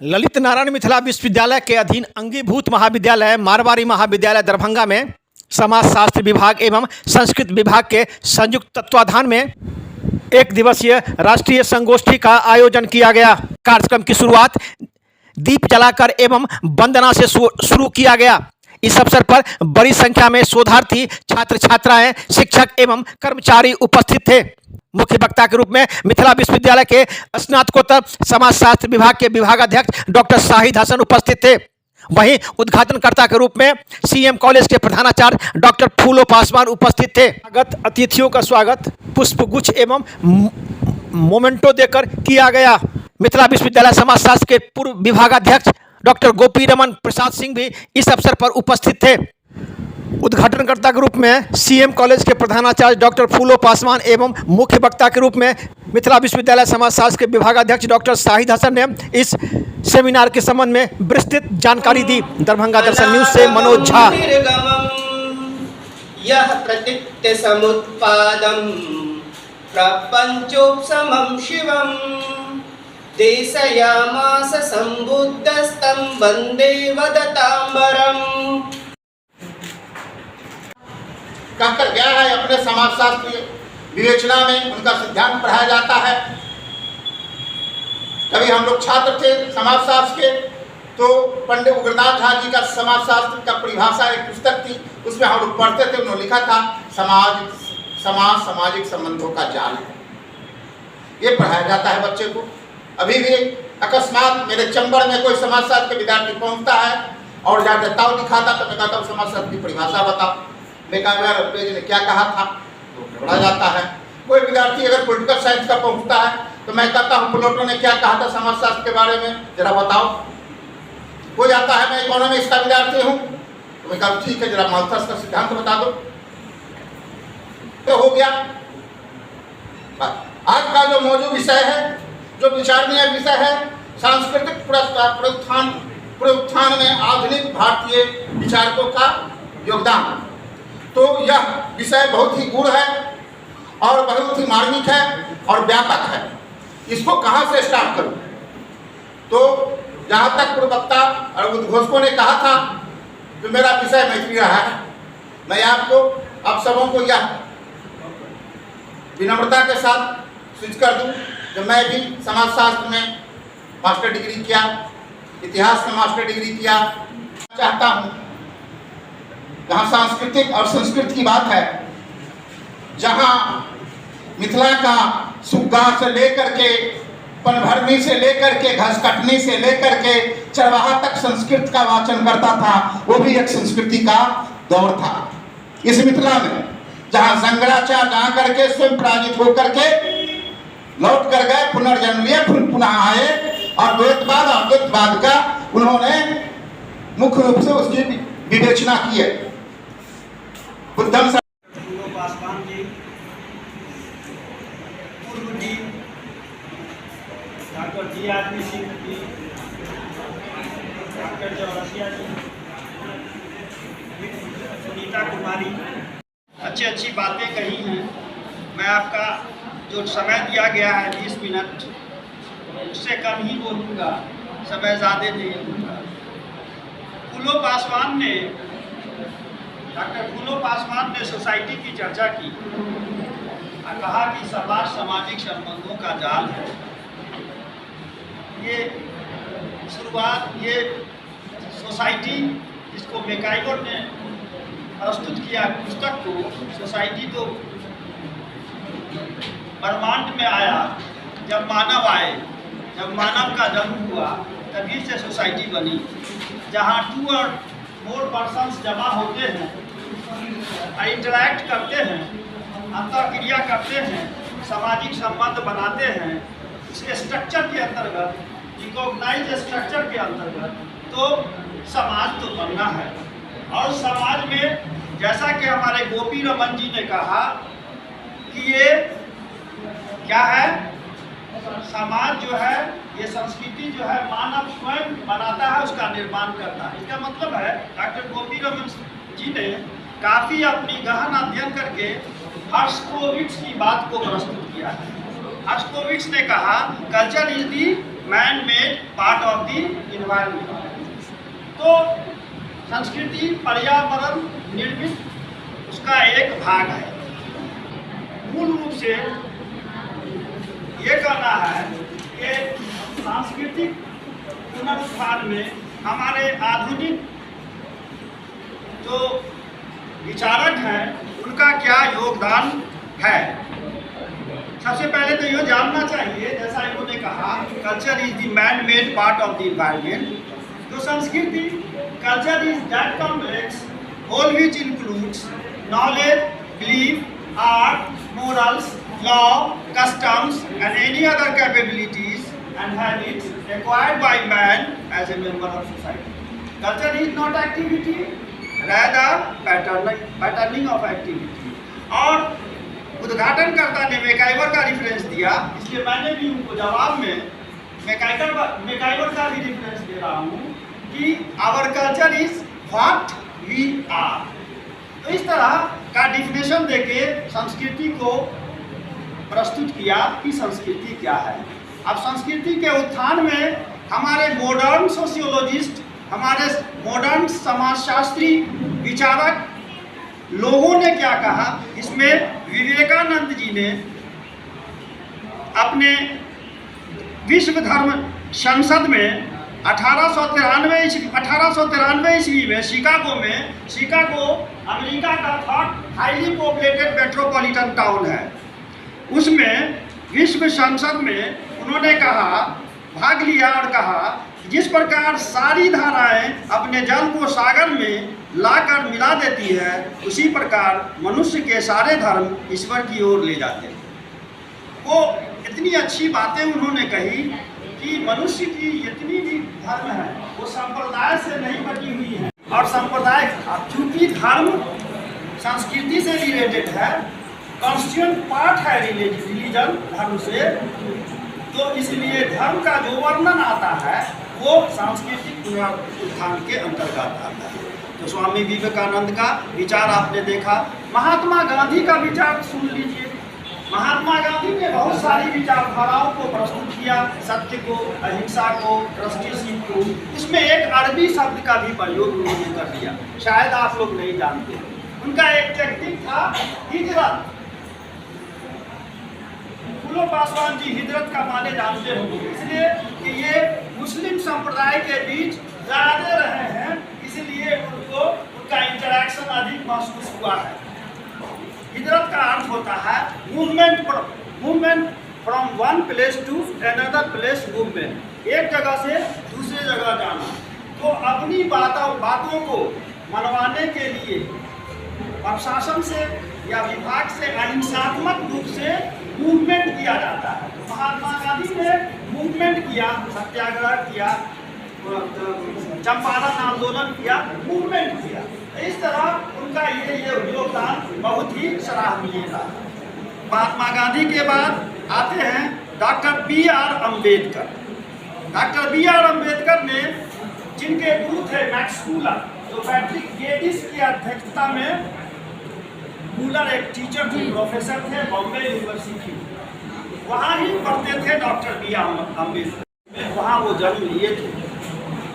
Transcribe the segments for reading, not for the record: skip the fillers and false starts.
ललित नारायण मिथिला विश्वविद्यालय के अधीन अंगीभूत महाविद्यालय मारवाड़ी महाविद्यालय दरभंगा में समाजशास्त्र विभाग एवं संस्कृत विभाग के संयुक्त तत्वाधान में एक दिवसीय राष्ट्रीय संगोष्ठी का आयोजन किया गया। कार्यक्रम की शुरुआत दीप जलाकर एवं वंदना से शुरू किया गया। इस अवसर पर बड़ी संख्या में शोधार्थी, छात्र छात्राएं, शिक्षक एवं कर्मचारी उपस्थित थे। मुख्य वक्ता के रूप में मिथिला विश्वविद्यालय के स्नातकोत्तर समाजशास्त्र विभाग के विभागाध्यक्ष डॉक्टर शाहिद हसन उपस्थित थे। वहीं उद्घाटनकर्ता के रूप में सीएम कॉलेज के प्रधानाचार्य डॉक्टर फूलो पासवान उपस्थित थे। स्वागत अतिथियों का स्वागत पुष्पगुच्छ एवं मोमेंटो देकर किया गया। मिथिला विश्वविद्यालय समाजशास्त्र के पूर्व विभागाध्यक्ष डॉक्टर गोपी रमन प्रसाद सिंह भी इस अवसर पर उपस्थित थे। उद्घाटनकर्ता के रूप में सीएम कॉलेज के प्रधानाचार्य डॉक्टर फूलो पासवान एवं मुख्य वक्ता के रूप में मिथिला विश्वविद्यालय समाजशास्त्र के विभागाध्यक्ष डॉक्टर शाहिद हसन ने इस सेमिनार के संबंध में विस्तृत जानकारी दी। दरभंगा दर्शन न्यूज से मनोज झा। यह प्रतीत्य समुत्पादं प्रपंचोपशमं शिवं देशयामास संबुद्धस्तं वंदे वदतांबरम्। कहकर गया है अपने समाजशास्त्र विवेचना में उनका सिद्धांत पढ़ाया जाता है। कभी हम लोग छात्र थे समाजशास्त्र के, तो पंडित उग्रनाथ झा जी का समाजशास्त्र का परिभाषा एक पुस्तक थी, उसमें हम लोग पढ़ते थे। उन्होंने लिखा था सामाजिक संबंधों का जाल है, ये पढ़ाया जाता है बच्चे को। अभी भी अकस्मात मेरे चंबर में कोई समाजशास्त्र के विद्यार्थी पहुंचता है और जहाँ देताव दिखाता तो मैं कहता हूँ समाजशास्त्र की परिभाषा बताओ। मैं कहा यार जी ने क्या कहा था, तो घबरा जाता है। कोई विद्यार्थी अगर पॉलिटिकल साइंस का पहुंचता है तो मैं कहता हूँ प्लेटो ने क्या कहा था समाजशास्त्र के बारे में, जरा बताओ। कोई आता है मैं इकोनॉमिक्स का विद्यार्थी हूँ, तो मैं कहा ठीक है जरा माल्थस का सिद्धांत बता दो, तो हो गया। आज का जो मौजूद विषय है, जो विचारणीय विषय है, सांस्कृतिक पुनरुत्थान में आधुनिक भारतीय विचारकों का योगदान। तो यह विषय बहुत ही गूढ़ है और बहुत ही मार्मिक है और व्यापक है। इसको कहाँ से स्टार्ट करूं? तो जहाँ तक पूर्ववक्ता और उद्घोषकों ने कहा था कि मेरा विषय मैत्री रहा है, मैं आपको आप सबों को यह विनम्रता के साथ स्वीच कर दूं कि मैं भी समाजशास्त्र में मास्टर डिग्री किया, इतिहास में मास्टर डिग्री किया। चाहता हूँ जहाँ सांस्कृतिक और संस्कृत की बात है, जहाँ मिथिला का सुग्गा से लेकर के पनभरनी से लेकर के घसकटनी से लेकर के चरवाहा तक संस्कृत का वाचन करता था, वो भी एक संस्कृति का दौर था। इस मिथिला में जहाँ शंकराचार्य जहाँ करके स्वयं पराजित होकर के लौट कर गए, पुनर्जन्म लिए, पुनः आए और द्वैतवाद और अद्वैतवाद का उन्होंने मुख्य रूप से उसकी विवेचना की है। बुद्धम पासवान जी, पूर्व जी डॉक्टर जी सिंह जी, डॉक्टर चौरसिया जी, सुनीता कुमारी, अच्छी बातें कही हैं। मैं आपका जो समय दिया गया है 20 मिनट, उससे कम ही बोलूँगा, समय ज़्यादा नहीं दूँगा। डॉक्टर फूलो पासवान ने सोसाइटी की चर्चा की और कहा कि समाज सामाजिक संबंधों का जाल है। ये शुरुआत, ये सोसाइटी जिसको मैकाइवर ने प्रस्तुत किया पुस्तक को, सोसाइटी तो ब्रह्मांड में आया जब मानव आए, जब मानव का जन्म हुआ तभी से सोसाइटी बनी, जहाँ 2 और more पर्सन्स जमा होते हैं, इंटरैक्ट करते हैं, अंतरक्रिया करते हैं, सामाजिक संबंध बनाते हैं। इस स्ट्रक्चर के अंतर्गत, रिकॉग्नाइज स्ट्रक्चर के अंतर्गत तो समाज तो बनना है। और समाज में जैसा कि हमारे गोपी रमन जी ने कहा कि ये क्या है, समाज जो है, ये संस्कृति जो है मानव स्वयं बनाता है, उसका निर्माण करता है। इसका मतलब है डॉक्टर गोपी रमन जी ने काफ़ी अपनी गहन अध्ययन करके हर्स्कोविट्स की बात को प्रस्तुत किया है। हर्स्कोविट्स ने कहा culture is the man made part of the environment. तो संस्कृति पर्यावरण निर्मित उसका एक भाग है। मूल रूप से ये कहना है कि सांस्कृतिक पुनरुत्थान में हमारे आधुनिक जो विचारक हैं उनका क्या योगदान है। सबसे पहले तो ये जानना चाहिए, जैसा इन्होंने कहा, culture is the man made part of the environment. तो संस्कृति, culture is that complex whole which includes knowledge, belief, art, morals, law, customs and any other capabilities and habits acquired by man as a member of society. Culture is not activity, rather patterning of activity. और उद्घाटनकर्ता ने MacIver का reference दिया, इसलिए मैंने भी उनको जवाब में मैकाइवर का भी रिफरेंस दे रहा हूँ कि our culture is what we are. तो इस तरह का डिफिनेशन देके संस्कृति को प्रस्तुत किया कि संस्कृति क्या है। अब संस्कृति के उत्थान में हमारे मॉडर्न सोशियोलॉजिस्ट, हमारे मॉडर्न समाजशास्त्री विचारक लोगों ने क्या कहा, इसमें विवेकानंद जी ने अपने विश्व धर्म संसद में 1893 ईस्वी में शिकागो अमेरिका का third highly populated metropolitan town है, उसमें विश्व संसद में उन्होंने कहा, भाग लिया और कहा, जिस प्रकार सारी धाराएं अपने जल को सागर में लाकर मिला देती है, उसी प्रकार मनुष्य के सारे धर्म ईश्वर की ओर ले जाते हैं। वो इतनी अच्छी बातें उन्होंने कही कि मनुष्य की जितनी भी धर्म है वो संप्रदाय से नहीं बटी हुई है, और संप्रदाय चूंकि धर्म संस्कृति से रिलेटेड है, कॉन्स्टिट्यूएंट पार्ट है रिलीजन धर्म से, तो इसलिए धर्म का जो वर्णन आता है वो सांस्कृतिक पुनरुत्थान के अंतर्गत आता है। तो स्वामी विवेकानंद का विचार आपने देखा, महात्मा गांधी का विचार सुन लीजिए। महात्मा गांधी ने बहुत सारी विचारधाराओं को प्रस्तुत किया, सत्य को, अहिंसा को, ट्रस्टीशिप को। इसमें एक अरबी शब्द का भी प्रयोग उन्होंने कर दिया, शायद आप लोग नहीं जानते। उनका एक टेक्निक था हिजरत। फूलो पासवान जी हिजरत का माने जानते होंगे, इसलिए कि ये मुस्लिम संप्रदाय के बीच ज्यादा रहे हैं, इसलिए उनको उनका इंटरेक्शन अधिक महसूस हुआ है। हिजरत का अर्थ होता है movement from one place to another place, movement, एक जगह से दूसरे जगह जाना। तो अपनी बातों को मनवाने के लिए प्रशासन से या विभाग से अहिंसात्मक रूप से मूवमेंट किया जाता है। महात्मा गांधी ने मूवमेंट किया, सत्याग्रह किया, चंपारण आंदोलन किया, मूवमेंट किया। इस तरह उनका ये योगदान बहुत ही सराहनीय था। महात्मा गांधी के बाद आते हैं doctor B R Ambedkar. Doctor B R Ambedkar ने, जिनके गुरु थे मैक्स कूलर, जो पैट्रिक गेडिस की अध्यक्षता में, कूलर एक टीचर थे, प्रोफेसर थे बॉम्बे यूनिवर्सिटी, वहाँ ही पढ़ते थे डॉक्टर बी आर अम्बेडकर, वहाँ वो जन्म लिए थे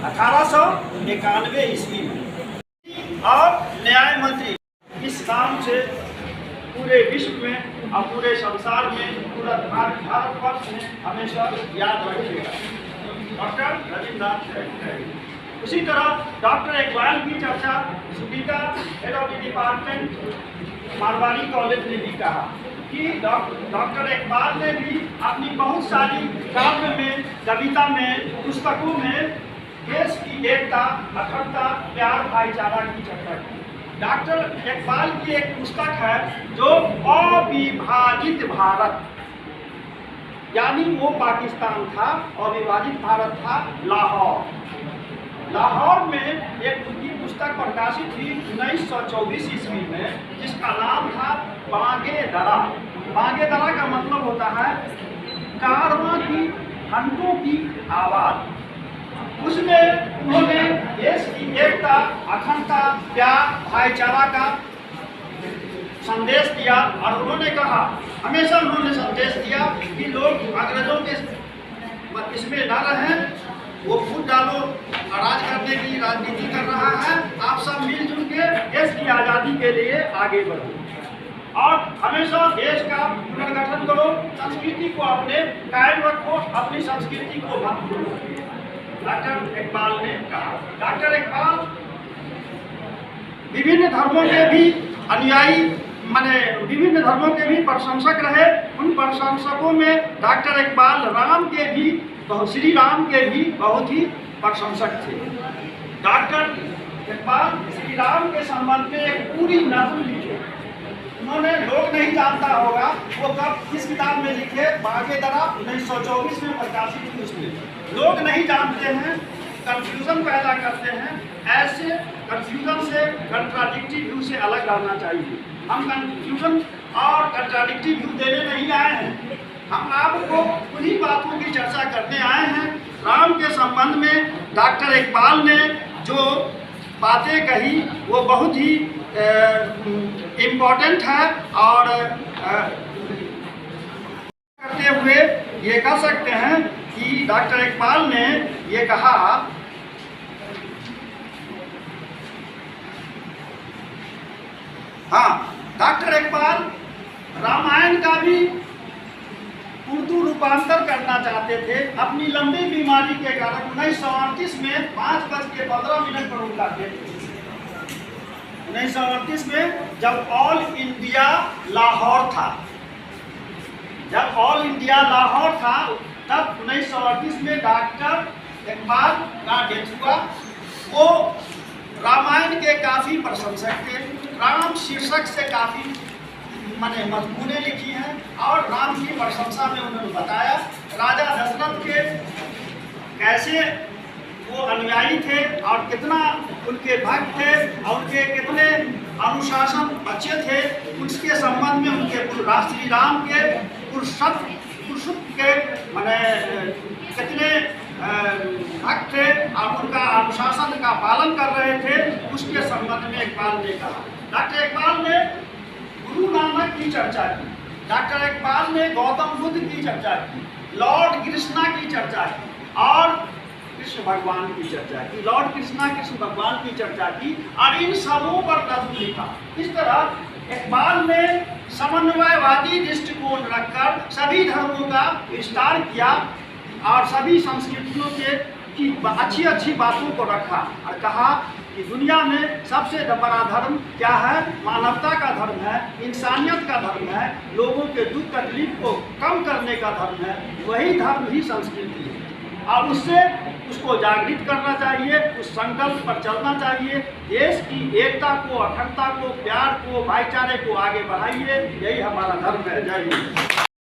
1891 ईस्वी में। और न्याय मंत्री इस काम से पूरे विश्व में और पूरे संसार में, पूरा भारतवर्ष में हमेशा याद रखेगा, डॉक्टर रविन्द्रनाथ टैगोर। उसी तरह डॉक्टर इकबाल की चर्चा speaker head of the department Marwari college ने भी कहा कि डॉक्टर इकबाल ने भी अपनी बहुत सारी काव्य में, कविता में, पुस्तकों में देश की एकता, अखंडता, प्यार, भाईचारा की चर्चा की। डॉक्टर इकबाल की एक पुस्तक है जो अविभाजित भारत, यानी वो पाकिस्तान था, अविभाजित भारत था लाहौर में एक उनकी पुस्तक प्रकाशित हुई 1924 ईस्वी में, जिसका नाम था बांगे दरा। बांगे दरा का मतलब होता है कारवां की घंटों की आवाज़। उसमें उन्होंने देश की एकता, अखंडता, प्यार, भाईचारा का संदेश दिया, और उन्होंने कहा, हमेशा उन्होंने संदेश दिया कि लोग अंग्रेजों के इसमें न रहें, वो फूट डालो राज करने की राजनीति कर रहा है। आप सब मिलजुल के देश की आज़ादी के लिए आगे बढ़ो और हमेशा देश का पुनर्गठन करो, संस्कृति को अपने कायम रखो, अपनी संस्कृति को मत भूलो। डॉक्टर इकबाल ने कहा। डॉक्टर इकबाल विभिन्न धर्मों के भी अनुयायी माने विभिन्न धर्मों के भी प्रशंसक रहे। उन प्रशंसकों में डॉक्टर इकबाल राम के भी श्री राम के भी बहुत ही प्रशंसक थे। डॉक्टर इकबाल श्री राम के संबंध में एक पूरी नज़्म लिखे। उन्होंने लोग नहीं जानता होगा वो कब किस किताब में लिखे, बागे दरा 1924 में प्रकाशित हुई। उसमें लोग नहीं जानते हैं, कंफ्यूजन पैदा करते हैं। ऐसे कंफ्यूजन से कंट्राडिक्टी व्यू से अलग रहना चाहिए। हम कंफ्यूजन और कंट्राडिक्टी व्यू देने नहीं आए हैं, हम आपको उन्हीं बातों की चर्चा करने आए हैं। राम के संबंध में डॉक्टर इकबाल ने जो बातें कही वो बहुत ही इम्पोर्टेंट है और करते हुए ये कह सकते हैं कि डॉक्टर इकबाल ने ये कहा, हाँ, डॉक्टर इकबाल रामायण का भी उर्दू रूपांतर करना चाहते थे। अपनी लंबी बीमारी के कारण 1938 में 5:15 पर उनका डेथ हुआ। 1938 में जब ऑल इंडिया लाहौर था, तब 1938 में डॉक्टर इकबाल का डेथ हुआ। वो रामायण के काफ़ी प्रशंसक थे। राम शीर्षक से काफ़ी मैंने मजमूने लिखी हैं और राम की प्रशंसा में उन्होंने बताया राजा दशरथ के कैसे वो अनुयायी थे और कितना उनके भक्त थे और उनके कितने अनुशासन अच्छे थे। उसके संबंध में उनके श्री राम के पुरुषत्व के मैंने कितने भक्त थे और उनका अनुशासन का पालन कर रहे थे, उसके संबंध में इकबाल ने कहा। डॉक्टर इकबाल ने गुरु नानक की चर्चा की, डॉक्टर इकबाल ने गौतम बुद्ध की चर्चा की, लॉर्ड कृष्णा की चर्चा की और कृष्ण भगवान की चर्चा की। लॉर्ड कृष्णा कृष्ण भगवान की चर्चा की और इन सबों पर नज़्म लिखा। इस तरह इकबाल ने समन्वयवादी दृष्टिकोण रखकर सभी धर्मों का विस्तार किया और सभी संस्कृतियों की अच्छी अच्छी बातों को रखा और कहा कि दुनिया में सबसे बड़ा धर्म क्या है? मानवता का धर्म है, इंसानियत का धर्म है, लोगों के दुख तकलीफ को कम करने का धर्म है। वही धर्म ही संस्कृति है और उससे उसको जागृत करना चाहिए, उस संकल्प पर चलना चाहिए। देश की एकता को, अखंडता को, प्यार को, भाईचारे को आगे बढ़ाइए। यही हमारा धर्म है। जय हिंद।